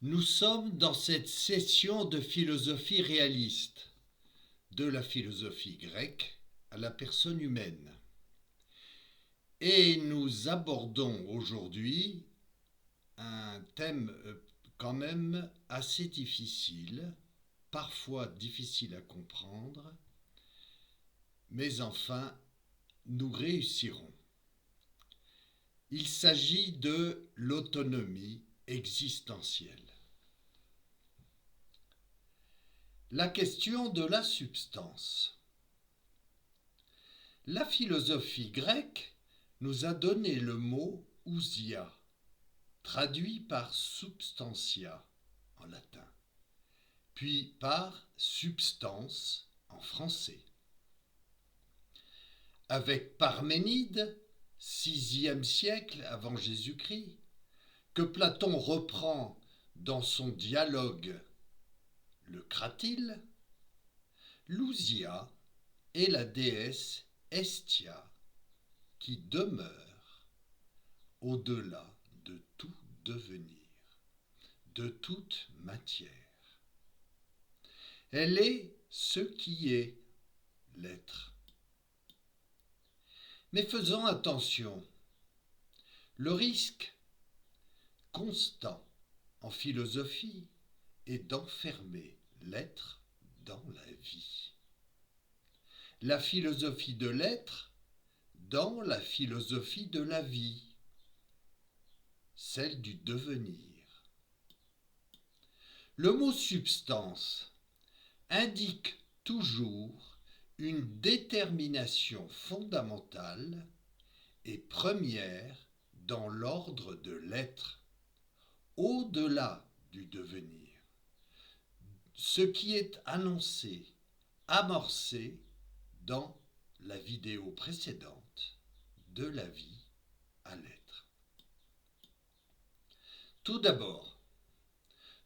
Nous sommes dans cette session de philosophie réaliste, de la philosophie grecque à la personne humaine. Et nous abordons aujourd'hui un thème quand même assez difficile, parfois difficile à comprendre, mais enfin, nous réussirons. Il s'agit de l'autonomie existentielle. La question de la substance. La philosophie grecque nous a donné le mot ousia, traduit par substantia en latin, puis par substance en français. Avec Parménide, 6e siècle avant Jésus-Christ, que Platon reprend dans son dialogue le Cratyle, l'ousia est la déesse Hestia qui demeure au-delà de tout devenir, de toute matière. Elle est ce qui est l'être. Mais faisons attention, le risque constant en philosophie est d'enfermer l'être dans la vie. La philosophie de l'être dans la philosophie de la vie, celle du devenir. Le mot substance indique toujours une détermination fondamentale et première dans l'ordre de l'être, au-delà du devenir. Ce qui est annoncé, amorcé dans la vidéo précédente, de la vie à l'être. Tout d'abord,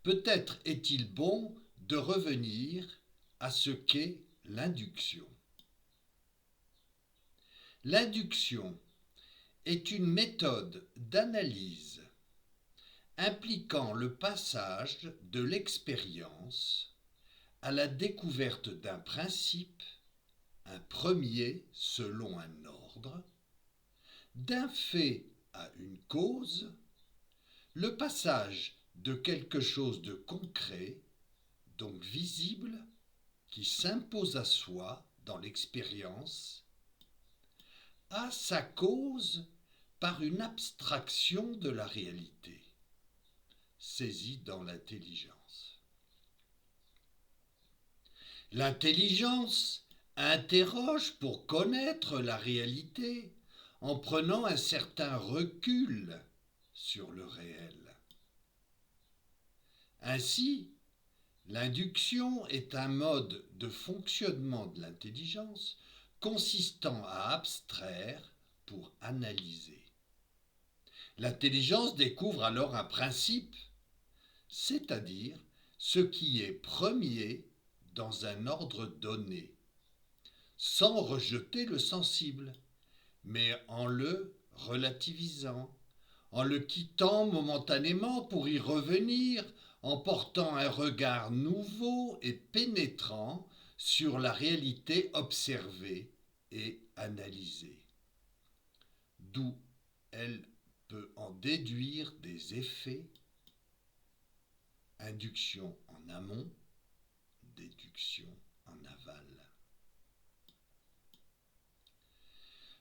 peut-être est-il bon de revenir à ce qu'est l'induction. L'induction est une méthode d'analyse impliquant le passage de l'expérience à la découverte d'un principe, un premier selon un ordre, d'un fait à une cause, le passage de quelque chose de concret, donc visible, qui s'impose à soi dans l'expérience, à sa cause par une abstraction de la réalité, saisie dans l'intelligence. L'intelligence interroge pour connaître la réalité en prenant un certain recul sur le réel. Ainsi, l'induction est un mode de fonctionnement de l'intelligence consistant à abstraire pour analyser. L'intelligence découvre alors un principe, c'est-à-dire ce qui est premier dans un ordre donné, sans rejeter le sensible, mais en le relativisant, en le quittant momentanément pour y revenir, en portant un regard nouveau et pénétrant sur la réalité observée et analysée, d'où elle peut en déduire des effets, induction en amont, déduction en aval.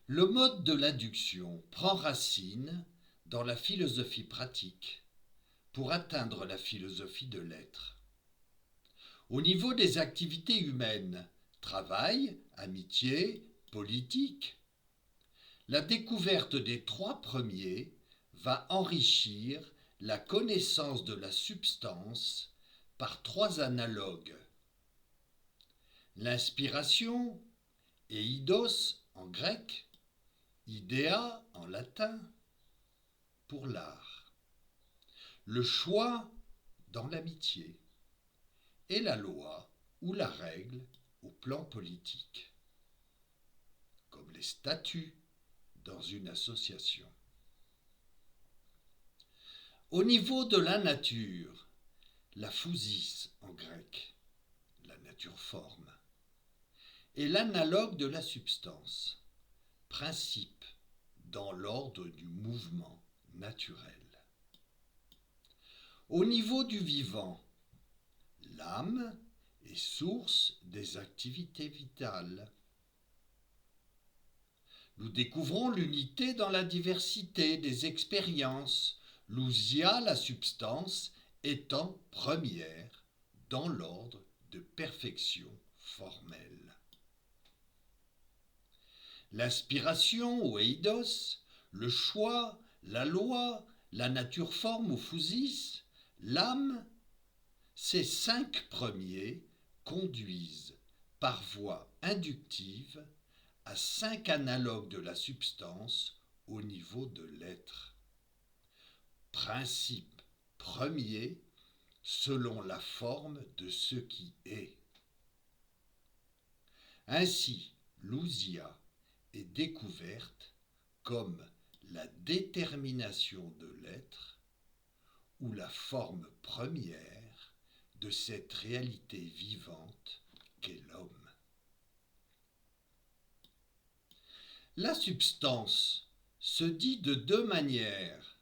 Le mode de l'induction prend racine dans la philosophie pratique pour atteindre la philosophie de l'être. Au niveau des activités humaines, travail, amitié, politique, la découverte des trois premiers va enrichir la connaissance de la substance par trois analogues. L'inspiration, eidos en grec, idea en latin, pour l'art. Le choix dans l'amitié et la loi ou la règle au plan politique, comme les statuts dans une association. Au niveau de la nature, la physis en grec, la nature-forme, est l'analogue de la substance, principe dans l'ordre du mouvement naturel. Au niveau du vivant, l'âme est source des activités vitales. Nous découvrons l'unité dans la diversité des expériences, l'ousia, la substance, étant première dans l'ordre de perfection formelle. L'inspiration ou eidos, le choix, la loi, la nature forme ou physis, l'âme, ces 5 premiers conduisent par voie inductive à 5 analogues de la substance au niveau de l'être. Principe premier selon la forme de ce qui est. Ainsi, l'ousia est découverte comme la détermination de l'être ou la forme première de cette réalité vivante qu'est l'homme. La substance se dit de 2 manières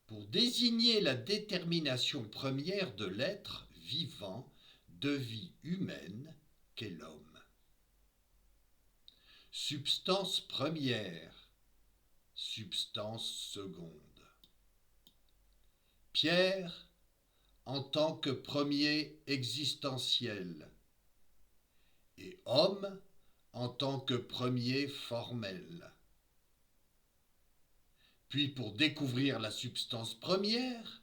pour désigner la détermination première de l'être vivant de vie humaine qu'est l'homme. Substance première, substance seconde. Pierre en tant que premier existentiel et homme en tant que premier formel. Puis pour découvrir la substance première,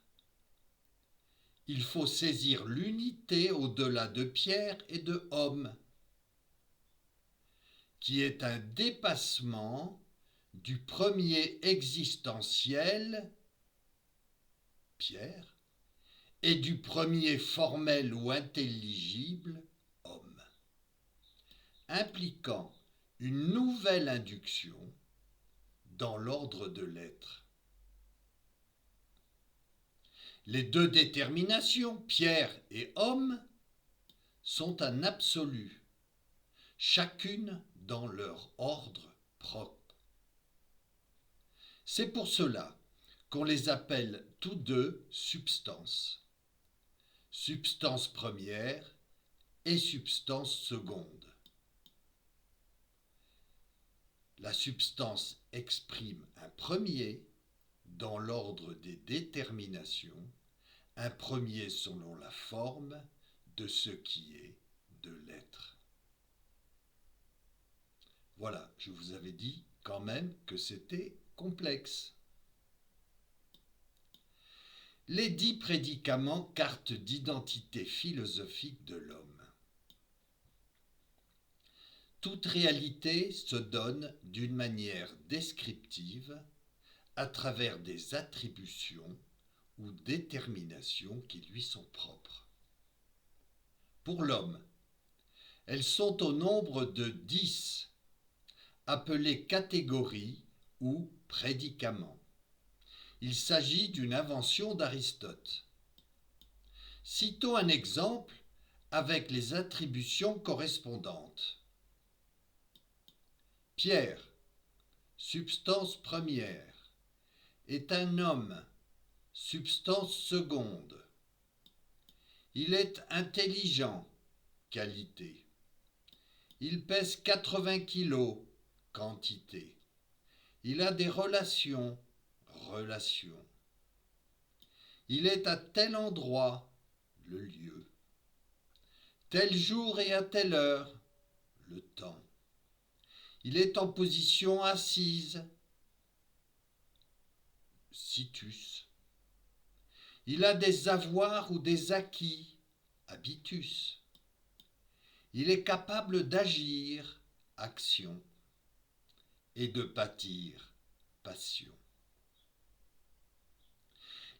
il faut saisir l'unité au-delà de Pierre et de homme, qui est un dépassement du premier existentiel, Pierre, et du premier formel ou intelligible, homme, impliquant une nouvelle induction dans l'ordre de l'être. Les 2 déterminations, Pierre et homme, sont un absolu, chacune dans leur ordre propre. C'est pour cela qu'on les appelle tous 2 substances, substance première et substance seconde. La substance exprime un premier dans l'ordre des déterminations, un premier selon la forme de ce qui est de l'être. Voilà, je vous avais dit quand même que c'était complexe. Les 10 prédicaments, carte d'identité philosophique de l'homme. Toute réalité se donne d'une manière descriptive à travers des attributions ou déterminations qui lui sont propres. Pour l'homme, elles sont au nombre de 10, appelées catégories ou prédicaments. Il s'agit d'une invention d'Aristote. Citons un exemple avec les attributions correspondantes. Pierre, substance première, est un homme, substance seconde. Il est intelligent, qualité. Il pèse 80 kilos, quantité. Il a des relations, relation. Il est à tel endroit, le lieu. Tel jour et à telle heure, le temps. Il est en position assise, situs. Il a des avoirs ou des acquis, habitus. Il est capable d'agir, action, et de pâtir, passion.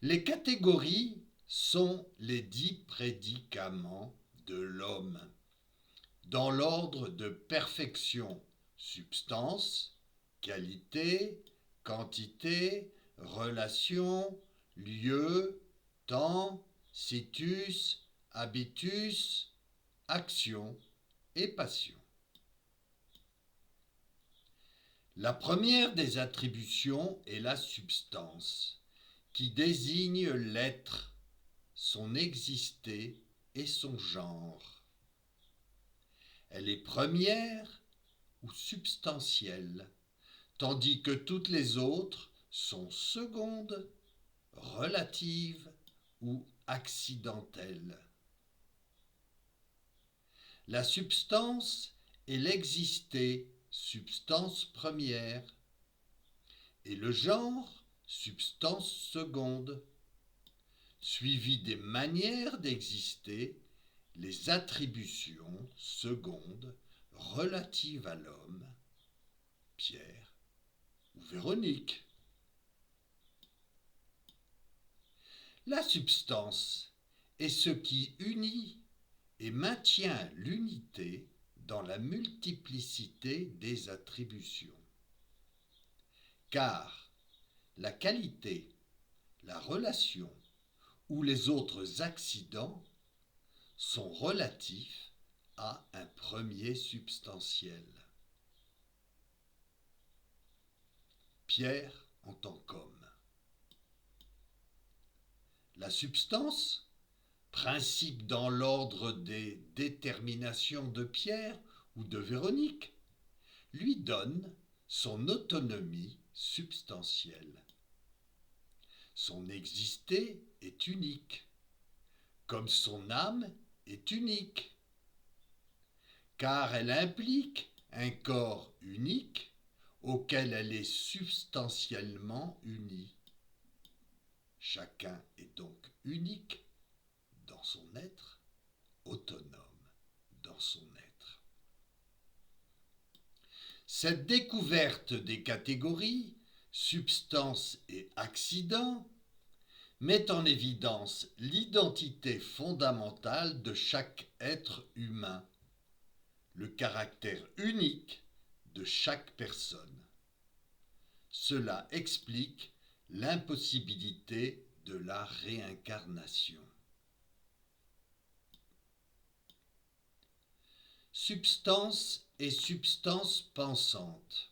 Les catégories sont les 10 prédicaments de l'homme, dans l'ordre de perfection, substance, qualité, quantité, relation, lieu, temps, situs, habitus, action et passion. La première des attributions est la substance, qui désigne l'être, son exister et son genre. Elle est première ou substantielle, tandis que toutes les autres sont secondes, relatives ou accidentelles. La substance est l'exister, substance première, et le genre, substance seconde, suivi des manières d'exister, les attributions secondes relatives à l'homme, Pierre ou Véronique. La substance est ce qui unit et maintient l'unité dans la multiplicité des attributions. Car la qualité, la relation ou les autres accidents sont relatifs à un premier substantiel. Pierre en tant qu'homme. La substance, principe dans l'ordre des déterminations de Pierre ou de Véronique, lui donne son autonomie substantielle. Son exister est unique, comme son âme est unique, car elle implique un corps unique auquel elle est substantiellement unie. Chacun est donc unique dans son être, autonome dans son être. Cette découverte des catégories, substance et accident, met en évidence l'identité fondamentale de chaque être humain, le caractère unique de chaque personne. Cela explique l'impossibilité de la réincarnation. Substance et substance pensante.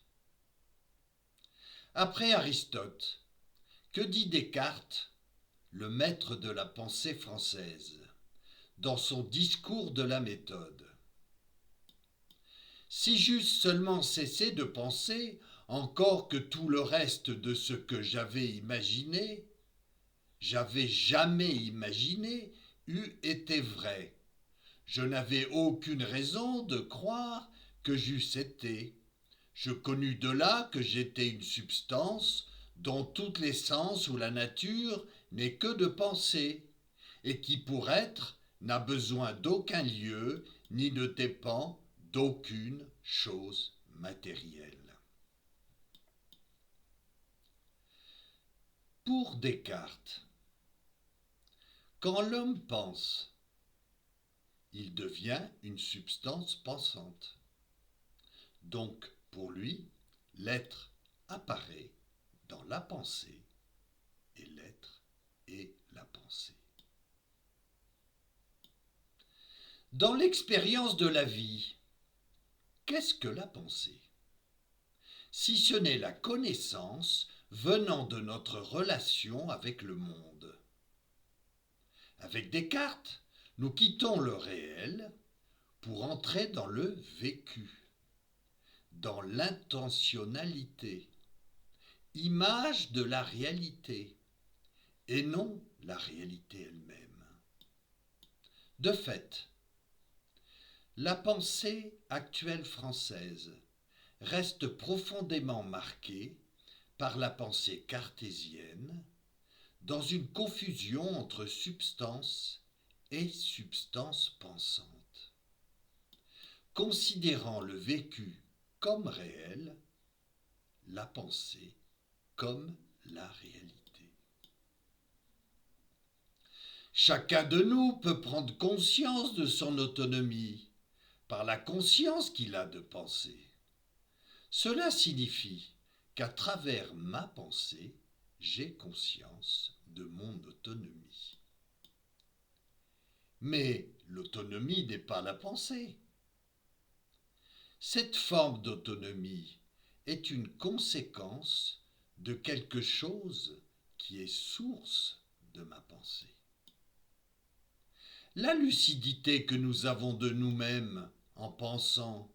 Après Aristote, que dit Descartes, le maître de la pensée française, dans son discours de la méthode? Si j'eusse seulement cessé de penser, encore que tout le reste de ce que j'avais jamais imaginé, eût été vrai, je n'avais aucune raison de croire que j'eusse été. Je connus de là que j'étais une substance dont toute l'essence ou la nature n'est que de penser, et qui pour être n'a besoin d'aucun lieu ni ne dépend d'aucune chose matérielle. Pour Descartes, quand l'homme pense, il devient une substance pensante. Donc, pour lui, l'être apparaît dans la pensée et l'être est la pensée. Dans l'expérience de la vie, qu'est-ce que la pensée? Si ce n'est la connaissance venant de notre relation avec le monde. Avec Descartes, nous quittons le réel pour entrer dans le vécu, dans l'intentionnalité, image de la réalité, et non la réalité elle-même. De fait, la pensée actuelle française reste profondément marquée par la pensée cartésienne, dans une confusion entre substance et substance pensante, considérant le vécu comme réel, la pensée comme la réalité. Chacun de nous peut prendre conscience de son autonomie par la conscience qu'il a de penser. Cela signifie qu'à travers ma pensée, j'ai conscience de mon autonomie. Mais l'autonomie n'est pas la pensée. Cette forme d'autonomie est une conséquence de quelque chose qui est source de ma pensée. La lucidité que nous avons de nous-mêmes en pensant,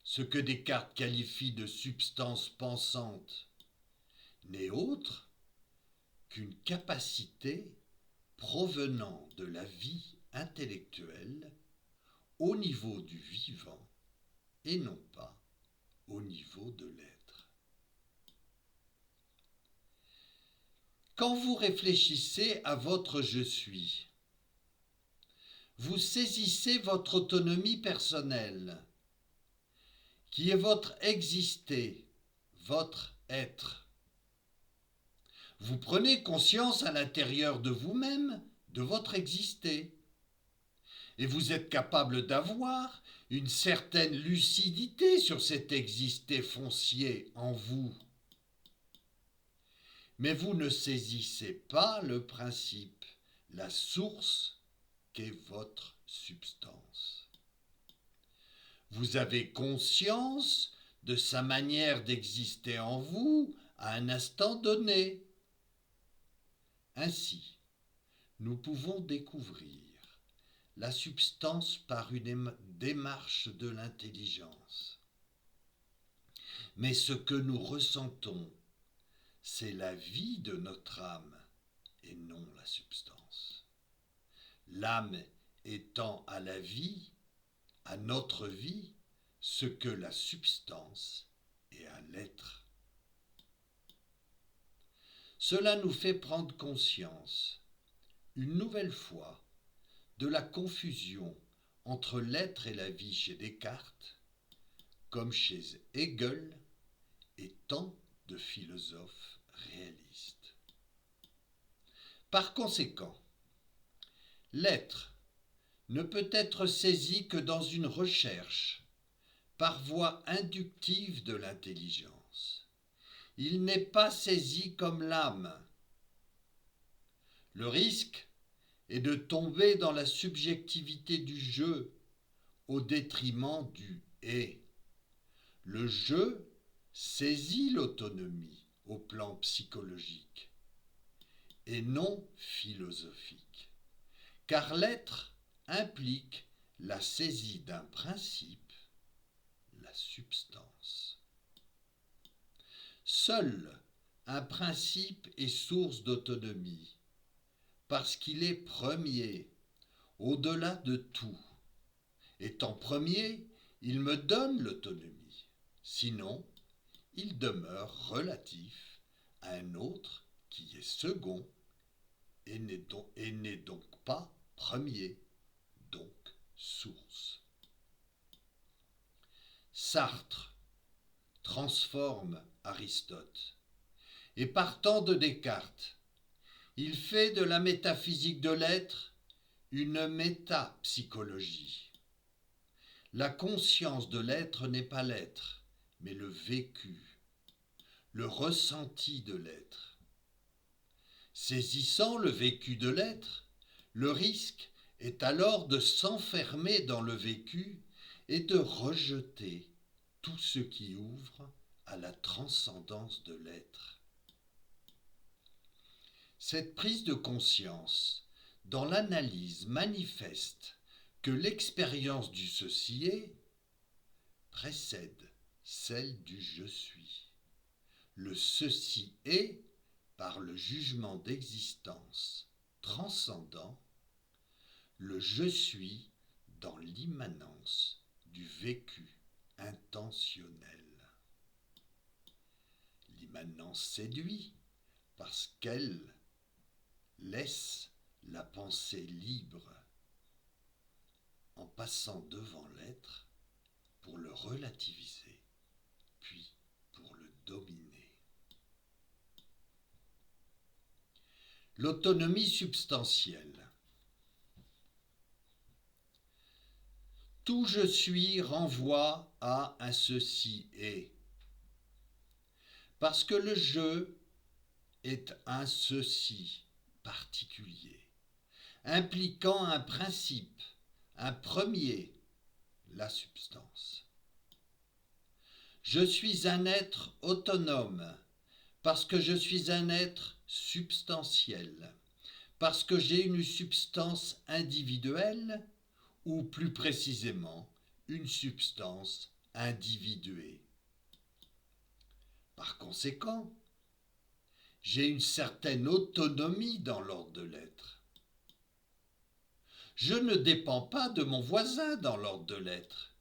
ce que Descartes qualifie de substance pensante, n'est autre qu'une capacité provenant de la vie intellectuelle au niveau du vivant et non pas au niveau de l'être. Quand vous réfléchissez à votre je suis, vous saisissez votre autonomie personnelle, qui est votre exister, votre être. Vous prenez conscience à l'intérieur de vous-même de votre exister. Et vous êtes capable d'avoir une certaine lucidité sur cet exister foncier en vous. Mais vous ne saisissez pas le principe, la source qu'est votre substance. Vous avez conscience de sa manière d'exister en vous à un instant donné. Ainsi, nous pouvons découvrir la substance par une démarche de l'intelligence. Mais ce que nous ressentons, c'est la vie de notre âme et non la substance. L'âme étant à la vie, à notre vie, ce que la substance est à l'être. Cela nous fait prendre conscience, une nouvelle fois, de la confusion entre l'être et la vie chez Descartes, comme chez Hegel et tant de philosophes réalistes. Par conséquent, l'être ne peut être saisi que dans une recherche, par voie inductive de l'intelligence. Il n'est pas saisi comme l'âme. Le risque est de tomber dans la subjectivité du je au détriment du et. Le je saisit l'autonomie au plan psychologique et non philosophique, car l'être implique la saisie d'un principe, la substance. Seul un principe est source d'autonomie, parce qu'il est premier, au-delà de tout. Étant premier, il me donne l'autonomie. Sinon, il demeure relatif à un autre qui est second et n'est donc pas premier, donc source. Sartre transforme Aristote et partant de Descartes, il fait de la métaphysique de l'être une métapsychologie. La conscience de l'être n'est pas l'être, mais le vécu, le ressenti de l'être. Saisissant le vécu de l'être, le risque est alors de s'enfermer dans le vécu et de rejeter tout ce qui ouvre à la transcendance de l'être. Cette prise de conscience, dans l'analyse, manifeste que l'expérience du ceci est précède celle du je suis. Le ceci est, par le jugement d'existence transcendant, le je suis dans l'immanence du vécu intentionnel. L'immanence séduit parce qu'elle laisse la pensée libre en passant devant l'être pour le relativiser, puis pour le dominer. L'autonomie substantielle. Tout je suis renvoie à un ceci est. Parce que le je est un ceci particulier, impliquant un principe, un premier, la substance. Je suis un être autonome parce que je suis un être substantiel, parce que j'ai une substance individuelle ou plus précisément une substance individuée. Par conséquent, j'ai une certaine autonomie dans l'ordre de l'être. Je ne dépends pas de mon voisin dans l'ordre de l'être.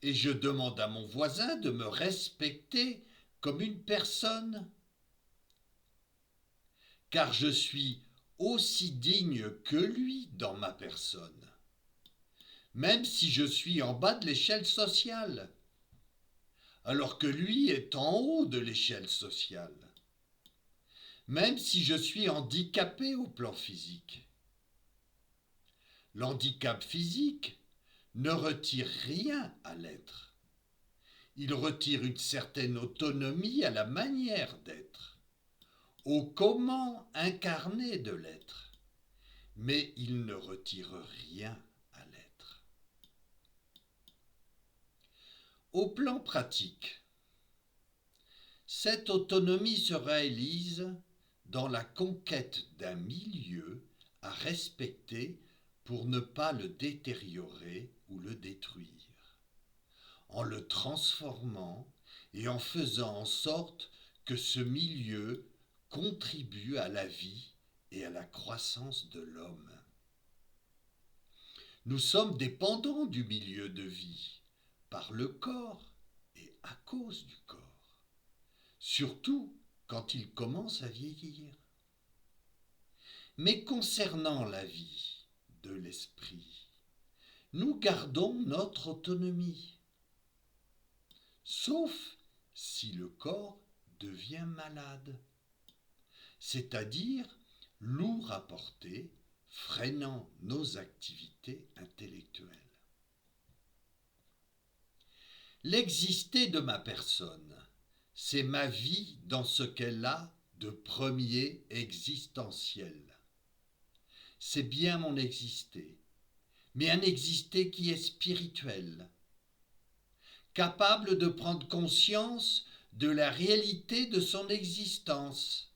Et je demande à mon voisin de me respecter comme une personne, car je suis aussi digne que lui dans ma personne, même si je suis en bas de l'échelle sociale, alors que lui est en haut de l'échelle sociale, même si je suis handicapé au plan physique. L'handicap physique ne retire rien à l'être. Il retire une certaine autonomie à la manière d'être, au comment incarné de l'être, mais il ne retire rien à l'être. Au plan pratique, cette autonomie se réalise dans la conquête d'un milieu à respecter pour ne pas le détériorer ou le détruire, en le transformant et en faisant en sorte que ce milieu contribue à la vie et à la croissance de l'homme. Nous sommes dépendants du milieu de vie, par le corps et à cause du corps, surtout quand il commence à vieillir. Mais concernant la vie de l'esprit, nous gardons notre autonomie, sauf si le corps devient malade, c'est-à-dire lourd à porter, freinant nos activités intellectuelles. L'exister de ma personne, c'est ma vie dans ce qu'elle a de premier existentiel. C'est bien mon exister, mais un exister qui est spirituel, capable de prendre conscience de la réalité de son existence.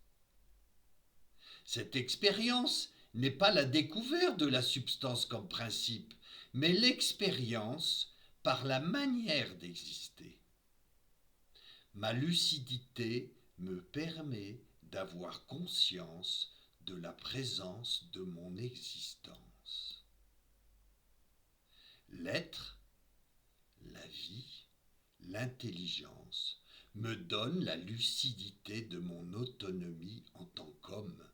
Cette expérience n'est pas la découverte de la substance comme principe, mais l'expérience par la manière d'exister. Ma lucidité me permet d'avoir conscience de la présence de mon existence. L'être, la vie, l'intelligence me donnent la lucidité de mon autonomie en tant qu'homme,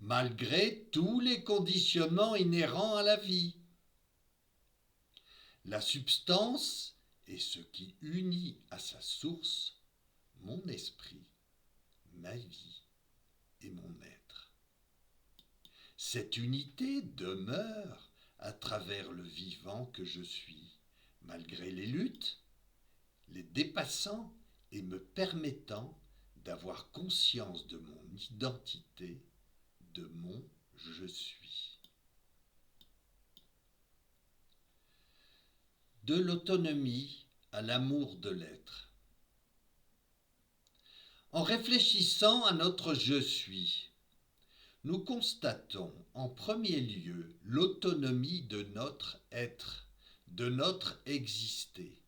malgré tous les conditionnements inhérents à la vie. La substance est ce qui unit à sa source mon esprit, ma vie et mon être. Cette unité demeure à travers le vivant que je suis, malgré les luttes, les dépassant et me permettant d'avoir conscience de mon identité, de mon je suis. De l'autonomie à l'amour de l'être. En réfléchissant à notre je suis, nous constatons en premier lieu l'autonomie de notre être, de notre exister.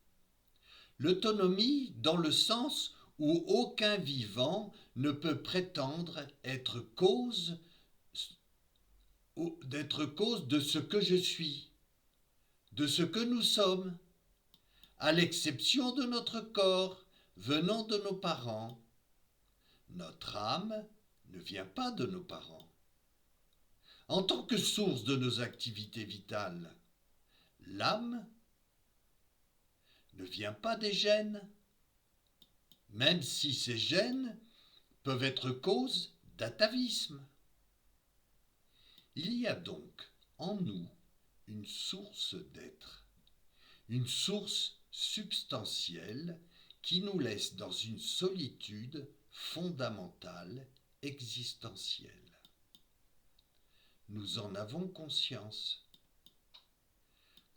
L'autonomie dans le sens où aucun vivant ne peut prétendre être cause de ce que je suis, de ce que nous sommes, à l'exception de notre corps venant de nos parents. Notre âme ne vient pas de nos parents. En tant que source de nos activités vitales, l'âme ne vient pas des gènes, même si ces gènes peuvent être cause d'atavisme. Il y a donc en nous une source d'être, une source substantielle qui nous laisse dans une solitude fondamentale, existentielle. nous en avons conscience.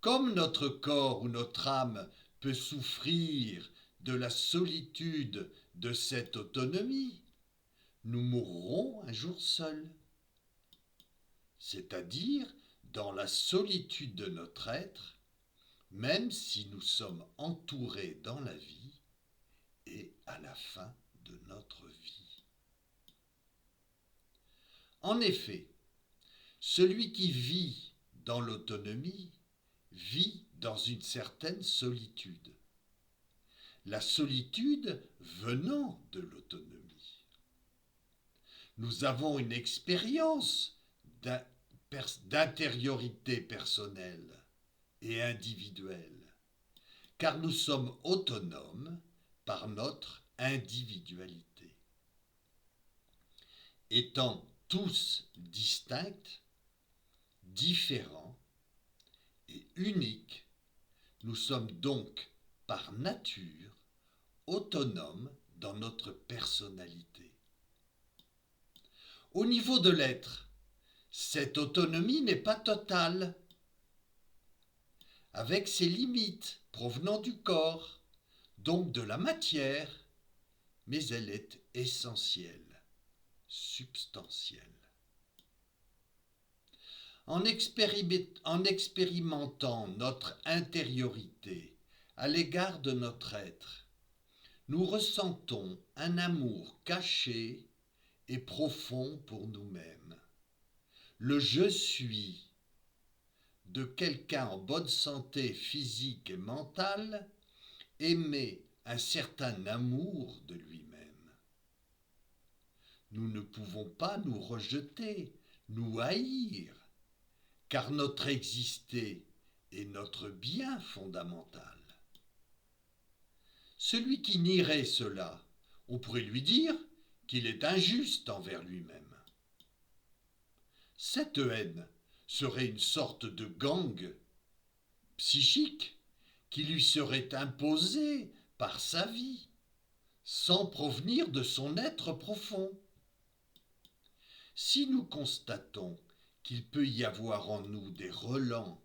Comme notre corps ou notre âme peut souffrir de la solitude de cette autonomie, nous mourrons un jour seuls, c'est-à-dire dans la solitude de notre être, même si nous sommes entourés dans la vie et à la fin de notre vie. En effet, celui qui vit dans l'autonomie vit dans une certaine solitude. La solitude venant de l'autonomie. Nous avons une expérience d'intériorité personnelle et individuelle, car nous sommes autonomes par notre individualité. Étant tous distincts, différents et uniques, nous sommes donc par nature autonomes dans notre personnalité. Au niveau de l'être, cette autonomie n'est pas totale, avec ses limites provenant du corps, donc de la matière, mais elle est essentielle, substantielle. En expérimentant notre intériorité à l'égard de notre être, nous ressentons un amour caché et profond pour nous-mêmes. Le je suis de quelqu'un en bonne santé physique et mentale émet un certain amour de lui-même. Nous ne pouvons pas nous rejeter, nous haïr, car notre exister est notre bien fondamental. Celui qui nierait cela, on pourrait lui dire qu'il est injuste envers lui-même. Cette haine serait une sorte de gang psychique qui lui serait imposée par sa vie, sans provenir de son être profond. Si nous constatons qu'il peut y avoir en nous des relents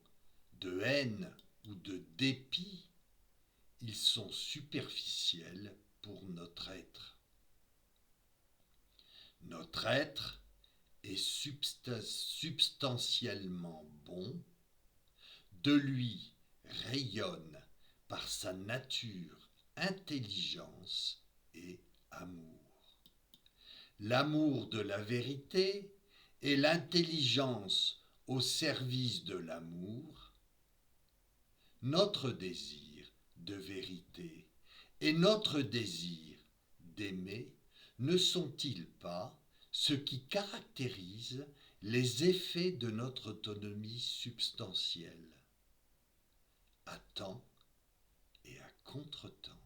de haine ou de dépit, ils sont superficiels pour notre être. Notre être est substantiellement bon, de lui rayonne par sa nature intelligence et amour. L'amour de la vérité et l'intelligence au service de l'amour, notre désir de vérité et notre désir d'aimer ne sont-ils pas ce qui caractérise les effets de notre autonomie substantielle, à temps et à contre-temps?